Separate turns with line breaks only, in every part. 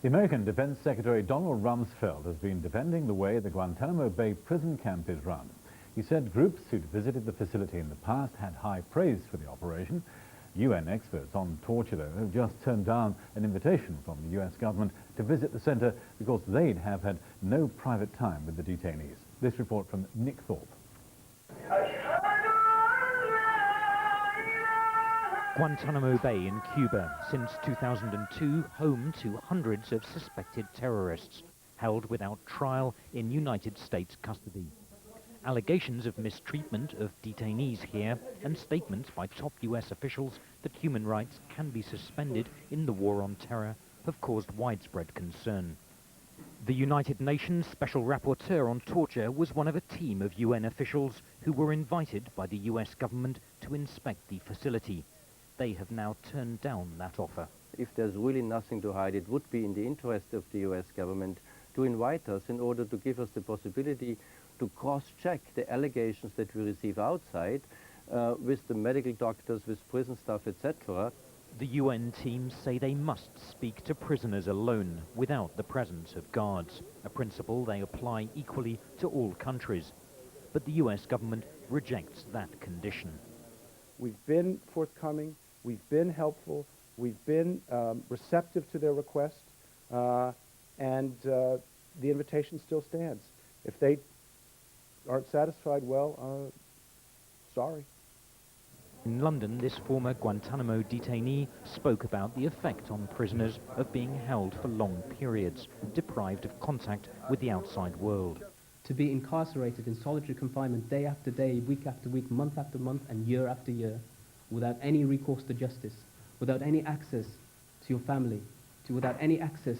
The American Defense Secretary Donald Rumsfeld has been defending the way the Guantanamo Bay prison camp is run. He said groups who'd visited the facility in the past had high praise for the operation. UN experts on torture, though, have just turned down an invitation from the US government to visit the center because they'd have had no private time with the detainees. This report from Nick Thorpe.
Guantanamo Bay in Cuba, since 2002, home to hundreds of suspected terrorists, held without trial in United States custody. Allegations of mistreatment of detainees here and statements by top US officials that human rights can be suspended in the war on terror have caused widespread concern. The United Nations Special Rapporteur on Torture was one of a team of UN officials who were invited by the US government to inspect the facility. They have now turned down that offer.
If there's really nothing to hide, it would be in the interest of the US government to invite us in order to give us the possibility to cross-check the allegations that we receive outside with the medical doctors, with prison staff, etc.
The UN teams say they must speak to prisoners alone, without the presence of guards, a principle they apply equally to all countries. But the US government rejects that condition.
We've been forthcoming, we've been helpful, we've been receptive to their request, and the invitation still stands. If they aren't satisfied, well, sorry.
In London, this former Guantanamo detainee spoke about the effect on prisoners of being held for long periods, deprived of contact with the outside world.
To be incarcerated in solitary confinement day after day, week after week, month after month, and year after year, without any recourse to justice, without any access to your family, without any access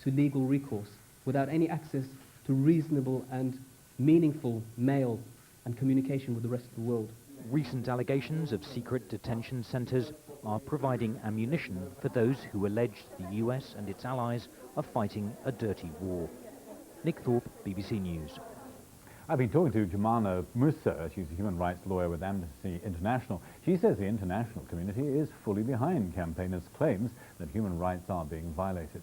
to legal recourse, without any access to reasonable and meaningful mail and communication with the rest of the world.
Recent allegations of secret detention centers are providing ammunition for those who allege the US and its allies are fighting a dirty war. Nick Thorpe, BBC News.
I've been talking to Jumana Musa. She's a human rights lawyer with Amnesty International. She says the international community is fully behind campaigners' claims that human rights are being violated.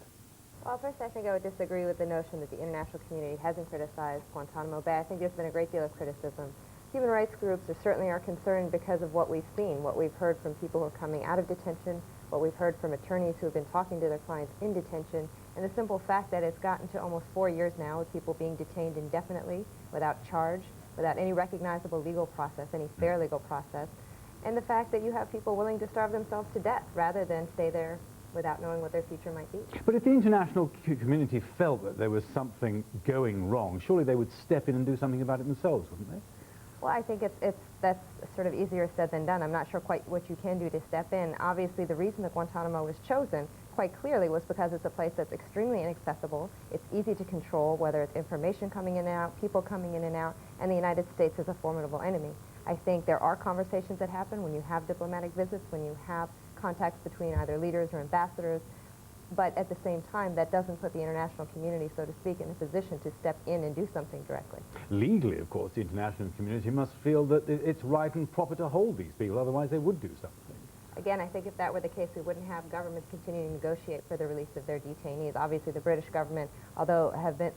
Well, first, I think I would disagree with the notion that the international community hasn't criticized Guantanamo Bay. I think there's been a great deal of criticism. Human rights groups certainly are concerned because of what we've seen, what we've heard from people who are coming out of detention, what we've heard from attorneys who have been talking to their clients in detention, and the simple fact that it's gotten to almost 4 years now with people being detained indefinitely, without charge, without any recognizable legal process, any fair legal process, and the fact that you have people willing to starve themselves to death rather than stay there without knowing what their future might be.
But if the international community felt that there was something going wrong, surely they would step in and do something about it themselves, wouldn't they?
Well, I think that's sort of easier said than done. I'm not sure quite what you can do to step in. Obviously, the reason that Guantanamo was chosen quite clearly was because it's a place that's extremely inaccessible. It's easy to control, whether it's information coming in and out, people coming in and out, and the United States is a formidable enemy. I think there are conversations that happen when you have diplomatic visits, when you have contacts between either leaders or ambassadors, but at the same time, that doesn't put the international community, so to speak, in a position to step in and do something directly.
Legally, of course, the international community must feel that it's right and proper to hold these people, otherwise they would do something.
Again, I think if that were the case, we wouldn't have governments continuing to negotiate for the release of their detainees. Obviously, the British government, although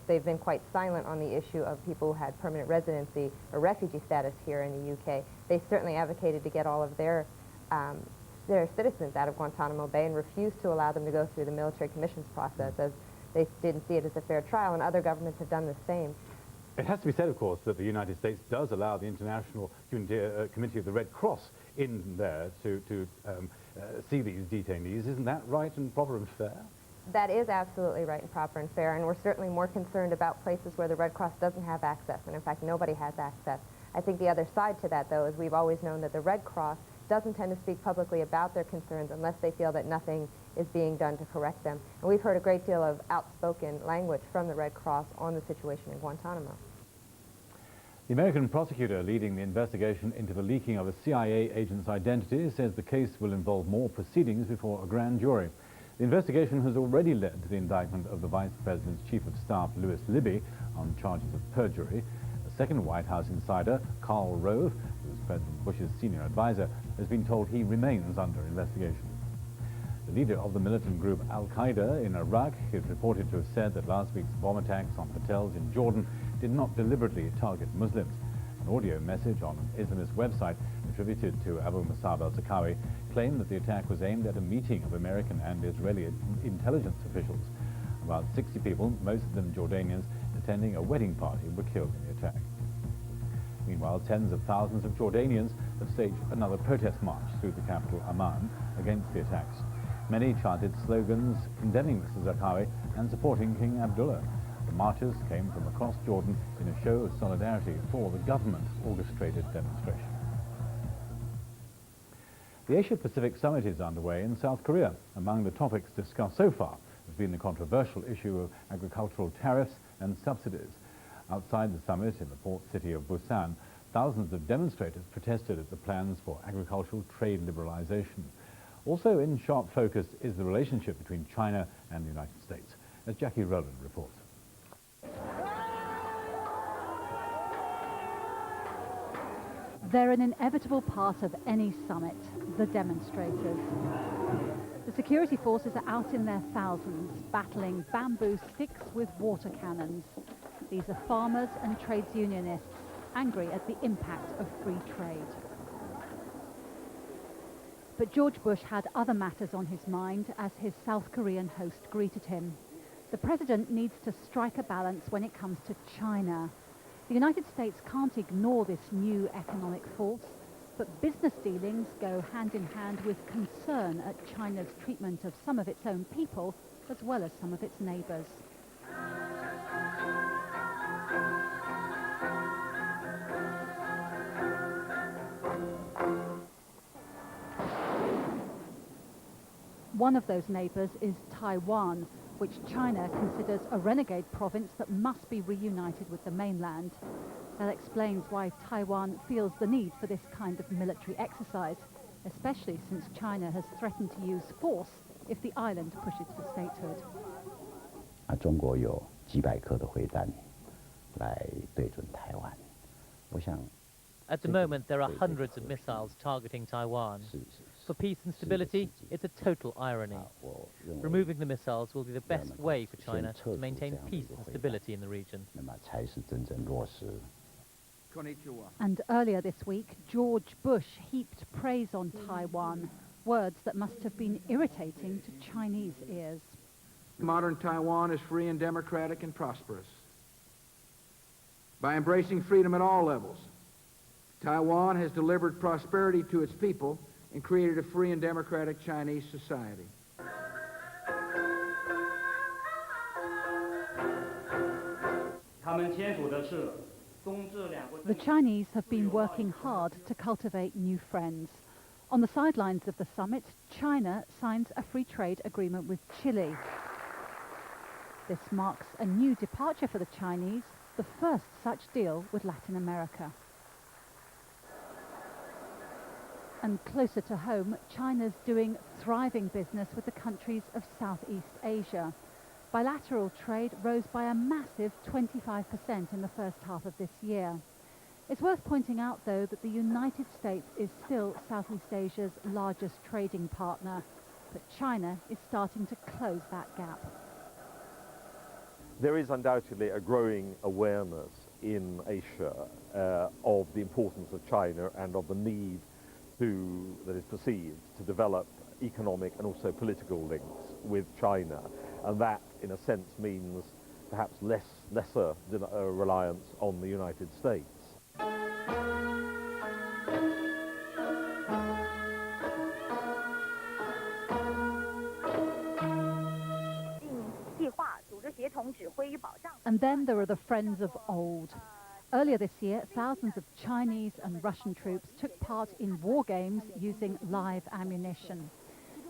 they've been quite silent on the issue of people who had permanent residency or refugee status here in the UK, they certainly advocated to get all of their citizens out of Guantanamo Bay and refused to allow them to go through the military commissions process, as they didn't see it as a fair trial, and other governments have done the same.
It has to be said, of course, that the United States does allow the International Committee of the Red Cross in there to see these detainees. Isn't that right and proper and fair?
That is absolutely right and proper and fair, and we're certainly more concerned about places where the Red Cross doesn't have access, and in fact nobody has access. I think the other side to that, though, is we've always known that the Red Cross doesn't tend to speak publicly about their concerns unless they feel that nothing is being done to correct them. And we've heard a great deal of outspoken language from the Red Cross on the situation in Guantanamo.
The American prosecutor leading the investigation into the leaking of a CIA agent's identity says the case will involve more proceedings before a grand jury. The investigation has already led to the indictment of the Vice President's Chief of Staff, Louis Libby, on charges of perjury. A second White House insider, Karl Rove, who was President Bush's senior advisor, has been told he remains under investigation. The leader of the militant group Al-Qaeda in Iraq is reported to have said that last week's bomb attacks on hotels in Jordan did not deliberately target Muslims. An audio message on an Islamist website attributed to Abu Musab al-Zarqawi claimed that the attack was aimed at a meeting of American and Israeli intelligence officials. About 60 people, most of them Jordanians, attending a wedding party were killed in the attack. Meanwhile, tens of thousands of Jordanians have staged another protest march through the capital Amman against the attacks. Many chanted slogans condemning Mr. Zarqawi and supporting King Abdullah. The marchers came from across Jordan in a show of solidarity for the government-orchestrated demonstration. The Asia-Pacific Summit is underway in South Korea. Among the topics discussed so far has been the controversial issue of agricultural tariffs and subsidies. Outside the summit in the port city of Busan, thousands of demonstrators protested at the plans for agricultural trade liberalization. Also in sharp focus is the relationship between China and the United States, as Jackie Rowland reports.
They're an inevitable part of any summit, the demonstrators. The security forces are out in their thousands, battling bamboo sticks with water cannons. These are farmers and trades unionists, angry at the impact of free trade. But George Bush had other matters on his mind as his South Korean host greeted him. The president needs to strike a balance when it comes to China. The United States can't ignore this new economic force, but business dealings go hand in hand with concern at China's treatment of some of its own people as well as some of its neighbors. One of those neighbors is Taiwan, which China considers a renegade province that must be reunited with the mainland. That explains why Taiwan feels the need for this kind of military exercise, especially since China has threatened to use force if the island pushes for statehood.
中国有几百颗的飞弹来对准台湾，我想。
At the moment, there are hundreds of missiles targeting Taiwan. For peace and stability, it's a total irony. Removing the missiles will be the best way for China to maintain peace and stability in the region.
And earlier this week, George Bush heaped praise on Taiwan, words that must have been irritating to Chinese ears.
Modern Taiwan is free and democratic and prosperous. By embracing freedom at all levels, Taiwan has delivered prosperity to its people and created a free and democratic Chinese society.
The Chinese have been working hard to cultivate new friends. On the sidelines of the summit, China signs a free trade agreement with Chile. This marks a new departure for the Chinese, the first such deal with Latin America. And closer to home, China's doing thriving business with the countries of Southeast Asia. Bilateral trade rose by a massive 25% in the first half of this year. It's worth pointing out, though, that the United States is still Southeast Asia's largest trading partner, but China is starting to close that gap.
There is undoubtedly a growing awareness in Asia of the importance of China and of the need that is perceived to develop economic and also political links with China, and that in a sense means perhaps lesser reliance on the United States.
And then there are the friends of old. Earlier this year, thousands of Chinese and Russian troops took part in war games using live ammunition.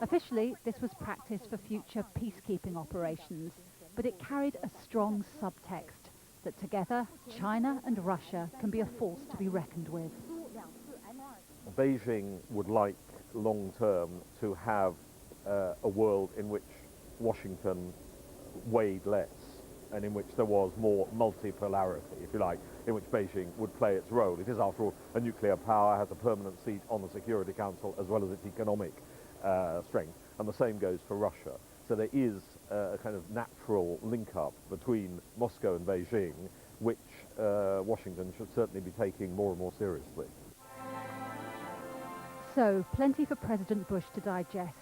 Officially, this was practice for future peacekeeping operations, but it carried a strong subtext that together, China and Russia can be a force to be reckoned with.
Beijing would like long-term to have a world in which Washington weighed less, and in which there was more multipolarity, if you like, in which Beijing would play its role. It is, after all, a nuclear power, has a permanent seat on the Security Council, as well as its economic strength. and the same goes for Russia. So there is a kind of natural link-up between Moscow and Beijing, which Washington should certainly be taking more and more seriously.
So, plenty for President Bush to digest.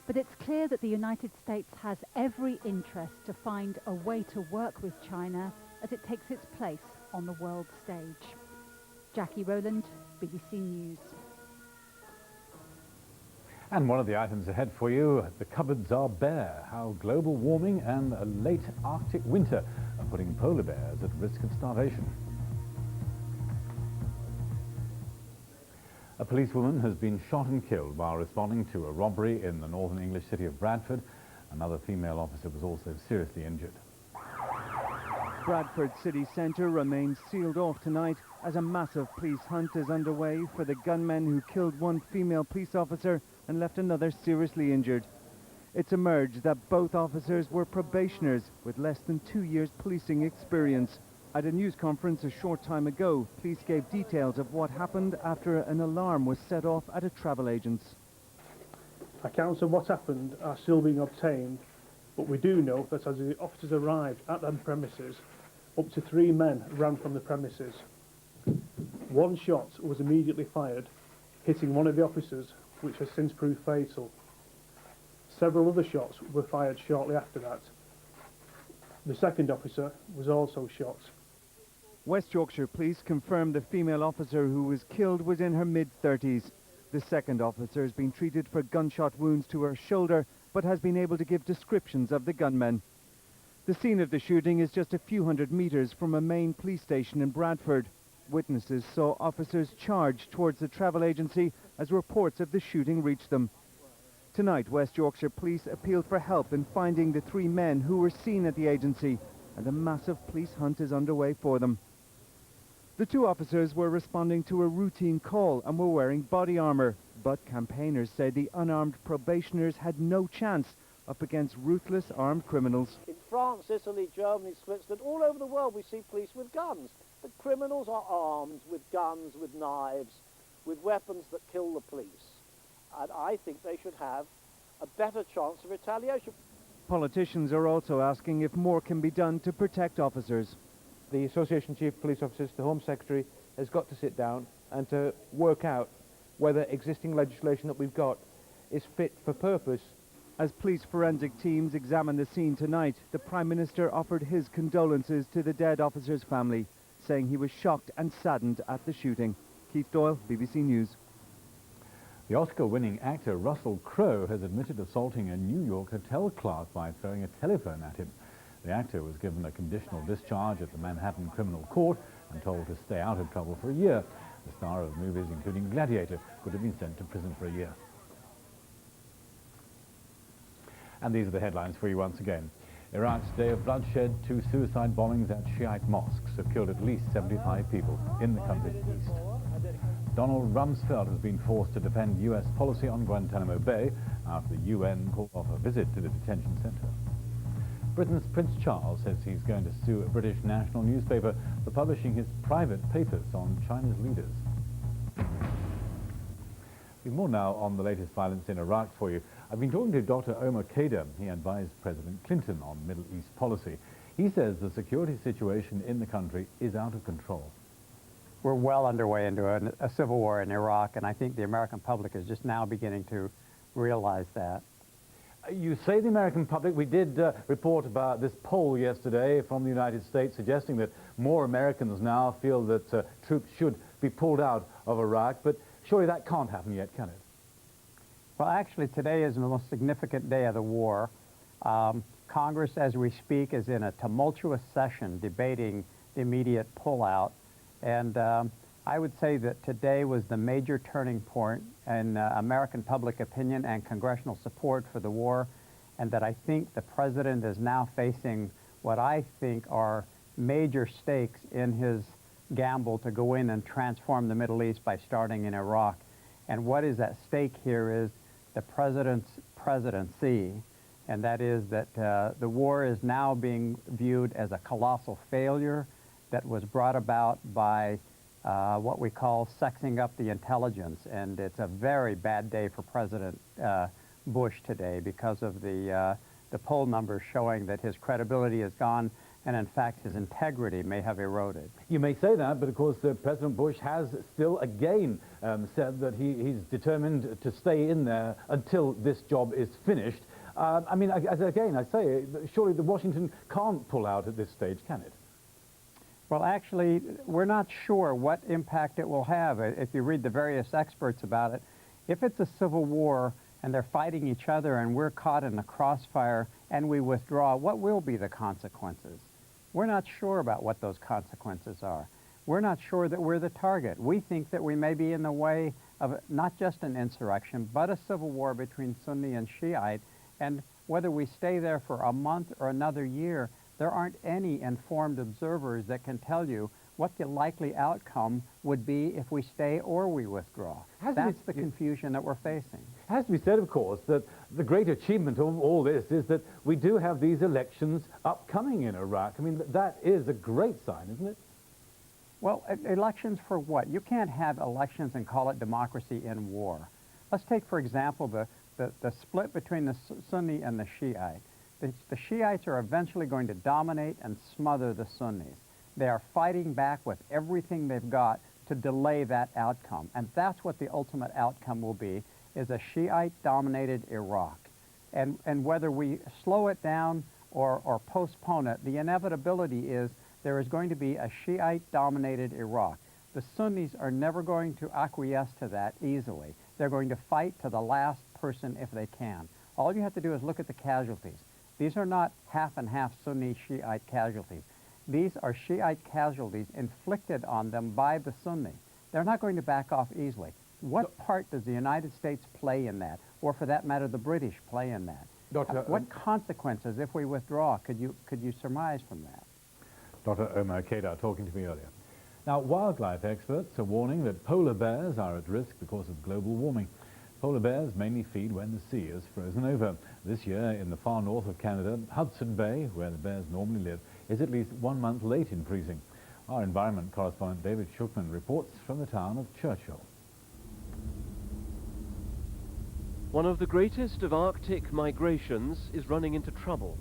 But it's clear that the United States has every interest to find a way to work with China as it takes its place on the world stage. Jackie Rowland, BBC News.
And one of the items ahead for you, the cupboards are bare. How global warming and a late Arctic winter are putting polar bears at risk of starvation. A policewoman has been shot and killed while responding to a robbery in the northern English city of Bradford. Another female officer was also seriously injured.
Bradford city centre remains sealed off tonight as a massive police hunt is underway for the gunmen who killed one female police officer and left another seriously injured. It's emerged that both officers were probationers with less than 2 years policing experience. At a news conference a short time ago, police gave details of what happened after an alarm was set off at a travel agent's.
Accounts of what happened are still being obtained, but we do know that as the officers arrived at the premises, up to 3 men ran from the premises. One shot was immediately fired, hitting one of the officers, which has since proved fatal. Several other shots were fired shortly after that. The second officer was also shot.
West Yorkshire Police confirmed the female officer who was killed was in her mid-30s. The second officer has been treated for gunshot wounds to her shoulder, but has been able to give descriptions of the gunmen. The scene of the shooting is just a few hundred metres from a main police station in Bradford. Witnesses saw officers charge towards the travel agency as reports of the shooting reached them. Tonight, West Yorkshire Police appealed for help in finding the 3 men who were seen at the agency, and a massive police hunt is underway for them. The 2 officers were responding to a routine call and were wearing body armour, but campaigners say the unarmed probationers had no chance up against ruthless armed criminals.
In France, Italy, Germany, Switzerland, all over the world we see police with guns. But criminals are armed with guns, with knives, with weapons that kill the police. And I think they should have a better chance of retaliation.
Politicians are also asking if more can be done to protect officers.
The Association Chief Police Officers, the Home Secretary, has got to sit down and to work out whether existing legislation that we've got is fit for purpose.
As police forensic teams examine the scene tonight, the Prime Minister offered his condolences to the dead officer's family, saying he was shocked and saddened at the shooting. Keith Doyle, BBC News.
The Oscar-winning actor Russell Crowe has admitted assaulting a New York hotel clerk by throwing a telephone at him. The actor was given a conditional discharge at the Manhattan Criminal Court and told to stay out of trouble for a year. The star of movies including Gladiator could have been sent to prison for a year. And these are the headlines for you once again. Iraq's day of bloodshed, 2 suicide bombings at Shiite mosques have killed at least 75 people in the country's east. Donald Rumsfeld has been forced to defend U.S. policy on Guantanamo Bay after the UN called off a visit to the detention centre. Britain's Prince Charles says he's going to sue a British national newspaper for publishing his private papers on China's leaders. We've more now on the latest violence in Iraq for you. I've been talking to Dr. Omar Khadr. He advised President Clinton on Middle East policy. He says the security situation in the country is out of control.
We're well underway into a civil war in Iraq, and I think the American public is just now beginning to realize that.
You say the American public. We did report about this poll yesterday from the United States suggesting that more Americans now feel that troops should be pulled out of Iraq, but surely that can't happen yet, can it?
Well, actually, today is the most significant day of the war. Congress, as we speak, is in a tumultuous session debating the immediate pullout. And I would say that today was the major turning point in American public opinion and congressional support for the war, and that I think the president is now facing what I think are major stakes in his gamble to go in and transform the Middle East by starting in Iraq. And what is at stake here is the president's presidency, and that is that the war is now being viewed as a colossal failure that was brought about by what we call sexing up the intelligence, and it's a very bad day for President Bush today because of the poll numbers showing that his credibility is gone and in fact his integrity may have eroded.
You may say that, but of course President Bush has still again said that he's determined to stay in there until this job is finished. I mean, again, I say, surely the Washington can't pull out at this stage, can it?
Well, actually, we're not sure what impact it will have. If you read the various experts about it, if it's a civil war and they're fighting each other and we're caught in the crossfire and we withdraw, what will be the consequences? We're not sure about what those consequences are. We're not sure that we're the target. We think that we may be in the way of not just an insurrection, but a civil war between Sunni and Shiite, and whether we stay there for a month or another year, there aren't any informed observers that can tell you what the likely outcome would be if we stay or we withdraw. That's the confusion that we're facing.
It has to be said, of course, that the great achievement of all this is that we do have these elections upcoming in Iraq. I mean, that is a great sign, isn't it?
Well, elections for what? You can't have elections and call it democracy in war. Let's take, for example, the split between the Sunni and the Shiite. The Shiites are eventually going to dominate and smother the Sunnis. They are fighting back with everything they've got to delay that outcome. And that's what the ultimate outcome will be, is a Shiite-dominated Iraq. And whether we slow it down or postpone it, the inevitability is there is going to be a Shiite-dominated Iraq. The Sunnis are never going to acquiesce to that easily. They're going to fight to the last person if they can. All you have to do is look at the casualties. These are not half and half Sunni Shiite casualties. These are Shiite casualties inflicted on them by the Sunni. They're not going to back off easily. What part does the United States play in that, or for that matter, the British play in that? What consequences, if we withdraw, could you surmise from that?
Dr. Omar Khedar talking to me earlier. Now, wildlife experts are warning that polar bears are at risk because of global warming. Polar bears mainly feed when the sea is frozen over. This year, in the far north of Canada, Hudson Bay, where the bears normally live, is at least 1 month late in freezing. Our environment correspondent David Schuchman reports from the town of Churchill.
One of the greatest of Arctic migrations is running into trouble.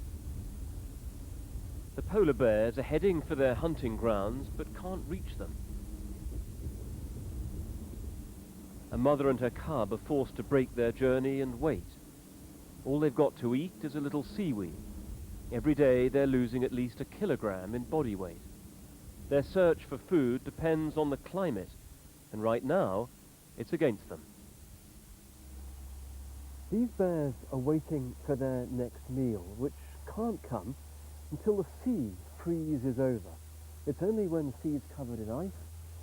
The polar bears are heading for their hunting grounds but can't reach them. A mother and her cub are forced to break their journey and wait. All they've got to eat is a little seaweed. Every day they're losing at least 1 kilogram in body weight. Their search for food depends on the climate, and right now it's against them.
These bears are waiting for their next meal, which can't come until the sea freezes over. It's only when the sea is covered in ice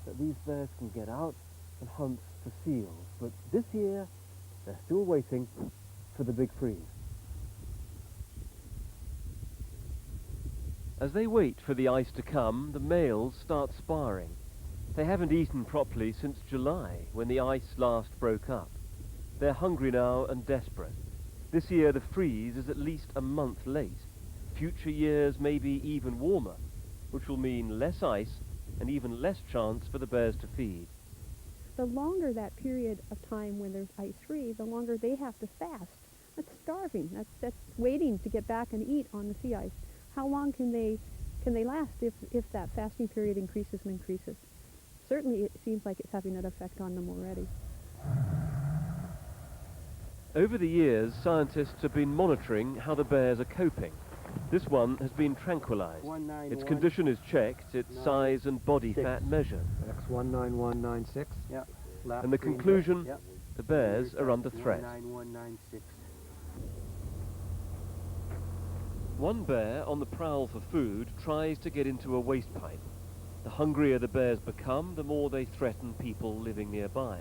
that these bears can get out and hunt for seals. But this year, they're still waiting for the big freeze.
As they wait for the ice to come, the males start sparring. They haven't eaten properly since July, when the ice last broke up. They're hungry now and desperate. This year the freeze is at least a month late. Future years may be even warmer, which will mean less ice and even less chance for the bears to feed.
The longer that period of time when there's ice-free, the longer they have to fast. That's starving. That's waiting to get back and eat on the sea ice. How long can they last if that fasting period increases and increases? Certainly it seems like it's having an effect on them already.
Over the years, scientists have been monitoring how the bears are coping. This one has been tranquilized. Its condition is checked, its size and body fat measured.
That's 19196.
Yeah.
And the conclusion, the bears are under threat.
19196.
One bear on the prowl for food tries to get into a waste pipe. The hungrier the bears become, the more they threaten people living nearby.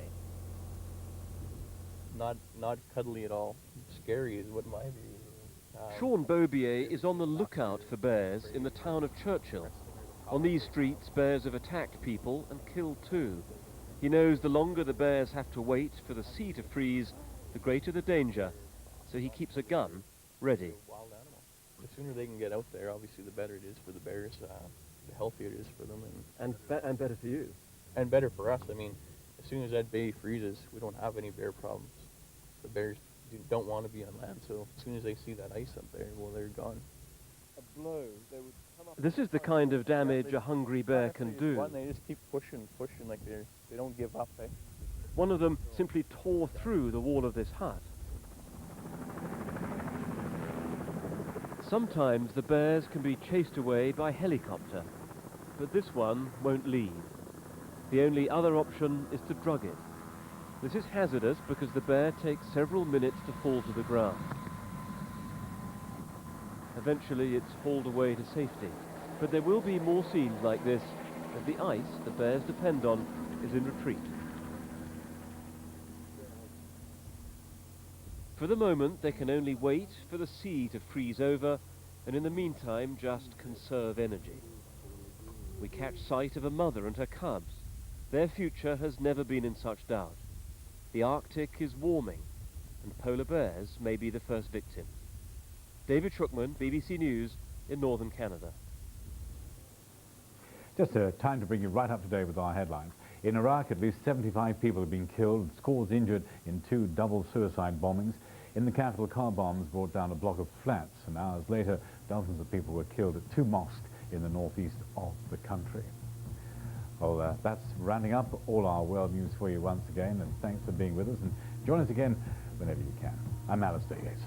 Not cuddly at all. Scary is what my view is.
Sean Bobier is on the lookout for bears in the town of Churchill. On these streets, bears have attacked people and killed too. He knows the longer the bears have to wait for the sea to freeze, the greater the danger, so he keeps a gun ready.
The sooner they can get out there, obviously the better it is for the bears, the healthier it is for them.
And better for you.
And better for us. I mean, as soon as that bay freezes, we don't have any bear problems. The bears don't want to be on land, so as soon as they see that ice up there, well, they're gone.
A blow, they would come up.
This is the kind of damage a hungry bear can do.
One, they just keep pushing, like they don't give up, eh?
One of them simply tore through the wall of this hut. Sometimes the bears can be chased away by helicopter, but this one won't leave. The only other option is to drug it. This is hazardous because the bear takes several minutes to fall to the ground. Eventually it's hauled away to safety, but there will be more scenes like this as the ice the bears depend on is in retreat. For the moment they can only wait for the sea to freeze over and in the meantime just conserve energy. We catch sight of a mother and her cubs. Their future has never been in such doubt. The Arctic is warming, and polar bears may be the first victim. David Schuckman, BBC News, in northern Canada.
Just time to bring you right up to date with our headlines. In Iraq, at least 75 people have been killed and scores injured in 2 double suicide bombings. In the capital, car bombs brought down a block of flats, and hours later, dozens of people were killed at 2 mosques in the northeast of the country. Well, that's rounding up all our world news for you once again, and thanks for being with us, and join us again whenever you can. I'm Alistair Yates.